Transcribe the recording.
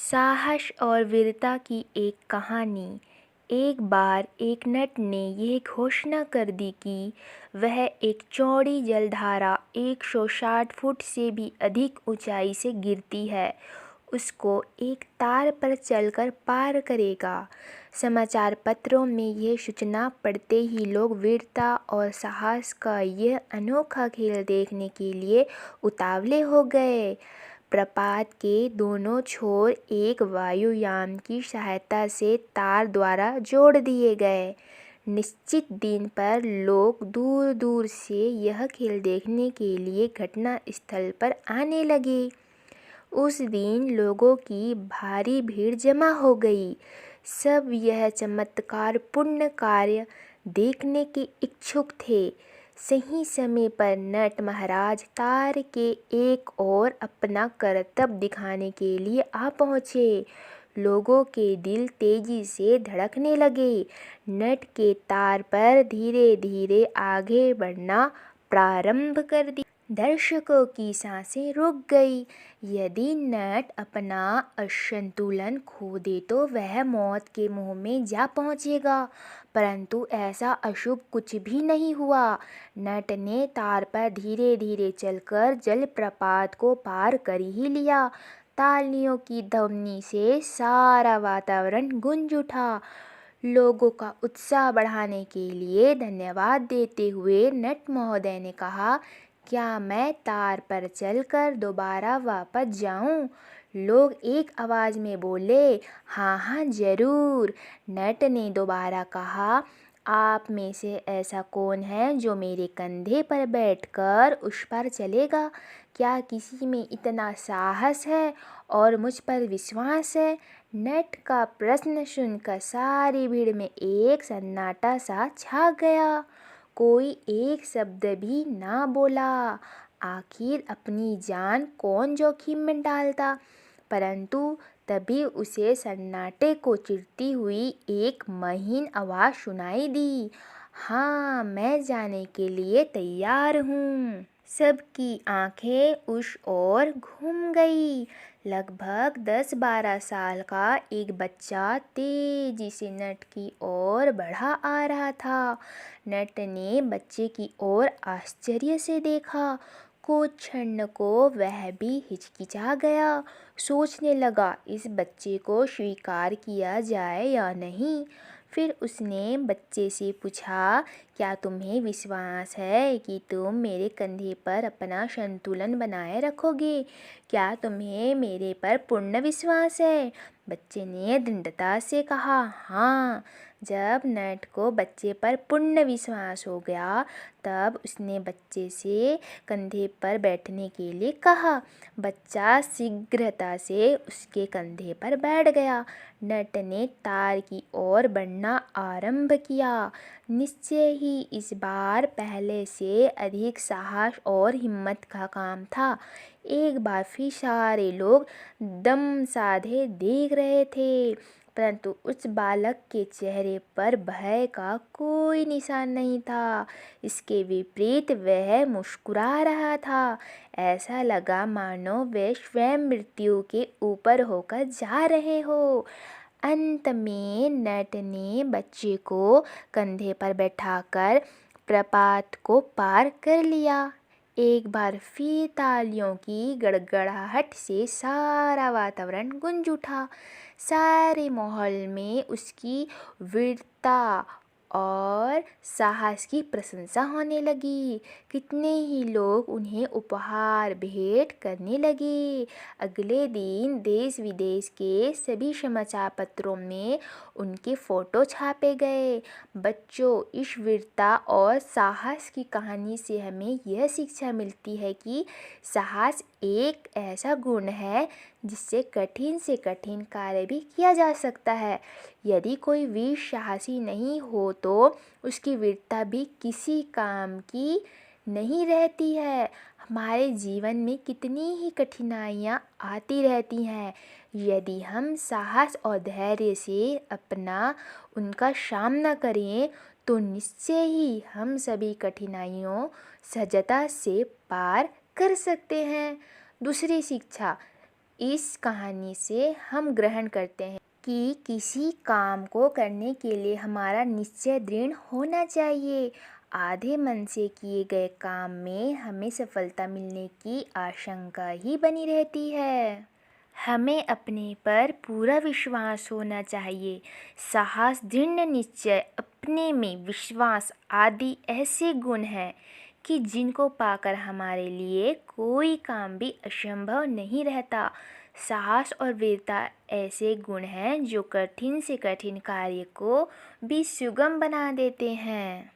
साहस और वीरता की एक कहानी। एक बार एक नट ने यह घोषणा कर दी कि वह एक चौड़ी जलधारा 160 फुट से भी अधिक ऊंचाई से गिरती है, उसको एक तार पर चलकर पार करेगा। समाचार पत्रों में यह सूचना पढ़ते ही लोग वीरता और साहस का यह अनोखा खेल देखने के लिए उतावले हो गए। प्रपात के दोनों छोर एक वायुयान की सहायता से तार द्वारा जोड़ दिए गए। निश्चित दिन पर लोग दूर दूर से यह खेल देखने के लिए घटना स्थल पर आने लगे। उस दिन लोगों की भारी भीड़ जमा हो गई। सब यह चमत्कारपूर्ण कार्य देखने के इच्छुक थे। सही समय पर नट महाराज तार के एक ओर अपना करतब दिखाने के लिए आ पहुँचे। लोगों के दिल तेजी से धड़कने लगे। नट के तार पर धीरे धीरे आगे बढ़ना प्रारंभ कर दिया। दर्शकों की सांसें रुक गई। यदि नट अपना असंतुलन खो दे तो वह मौत के मुंह में जा पहुंचेगा, परंतु ऐसा अशुभ कुछ भी नहीं हुआ। नट ने तार पर धीरे धीरे चलकर जलप्रपात को पार कर ही लिया। तालियों की ध्वनि से सारा वातावरण गूंज उठा। लोगों का उत्साह बढ़ाने के लिए धन्यवाद देते हुए नट महोदय ने कहा, क्या मैं तार पर चलकर दोबारा वापस जाऊं? लोग एक आवाज़ में बोले, हाँ हाँ जरूर। नट ने दोबारा कहा, आप में से ऐसा कौन है जो मेरे कंधे पर बैठकर उस पर चलेगा? क्या किसी में इतना साहस है और मुझ पर विश्वास है? नट का प्रश्न सुनकर सारी भीड़ में एक सन्नाटा सा छा गया। कोई एक शब्द भी ना बोला। आखिर अपनी जान कौन जोखिम में डालता? परंतु तभी उसे सन्नाटे को चीरती हुई एक महीन आवाज़ सुनाई दी, हाँ मैं जाने के लिए तैयार हूँ। सबकी आंखें उस ओर घूम गई। लगभग 10-12 साल का एक बच्चा तेजी से नट की ओर बढ़ा आ रहा था। नट ने बच्चे की ओर आश्चर्य से देखा। कुछ क्षण को वह भी हिचकिचा गया। सोचने लगा, इस बच्चे को स्वीकार किया जाए या नहीं। फिर उसने बच्चे से पूछा, क्या तुम्हें विश्वास है कि तुम मेरे कंधे पर अपना संतुलन बनाए रखोगे? क्या तुम्हें मेरे पर पूर्ण विश्वास है? बच्चे ने दृढ़ता से कहा, हाँ। जब नट को बच्चे पर पूर्ण विश्वास हो गया, तब उसने बच्चे से कंधे पर बैठने के लिए कहा। बच्चा शीघ्रता से उसके कंधे पर बैठ गया। नट ने तार की ओर बढ़ना आरंभ किया। निश्चय ही इस बार पहले से अधिक साहस और हिम्मत का काम था। एक बार फिर सारे लोग दम साधे देख रहे थे, परंतु उस बालक के चेहरे पर भय का कोई निशान नहीं था। इसके विपरीत वह मुस्कुरा रहा था। ऐसा लगा मानो वे स्वयं मृत्यु के ऊपर होकर जा रहे हो। अंत में नट ने बच्चे को कंधे पर बैठाकर प्रपात को पार कर लिया। एक बार फिर तालियों की गड़गड़ाहट से सारा वातावरण गूंज उठा। सारे माहौल में उसकी वीरता और साहस की प्रशंसा होने लगी। कितने ही लोग उन्हें उपहार भेंट करने लगे। अगले दिन देश विदेश के सभी समाचार पत्रों में उनके फोटो छापे गए। बच्चों, इस वीरता और साहस की कहानी से हमें यह शिक्षा मिलती है कि साहस एक ऐसा गुण है जिससे कठिन से कठिन कार्य भी किया जा सकता है। यदि कोई वीर साहसी नहीं हो तो उसकी वीरता भी किसी काम की नहीं रहती है। हमारे जीवन में कितनी ही कठिनाइयाँ आती रहती हैं, यदि हम साहस और धैर्य से अपना उनका सामना करें तो निश्चय ही हम सभी कठिनाइयों सहजता से पार कर सकते हैं। दूसरी शिक्षा, इस कहानी से हम ग्रहण करते हैं कि किसी काम को करने के लिए हमारा निश्चय दृढ़ होना चाहिए। आधे मन से किए गए काम में हमें सफलता मिलने की आशंका ही बनी रहती है। हमें अपने पर पूरा विश्वास होना चाहिए। साहस, दृढ़ निश्चय, अपने में विश्वास आदि ऐसे गुण हैं कि जिनको पाकर हमारे लिए कोई काम भी असंभव नहीं रहता। साहस और वीरता ऐसे गुण हैं जो कठिन से कठिन कार्य को भी सुगम बना देते हैं।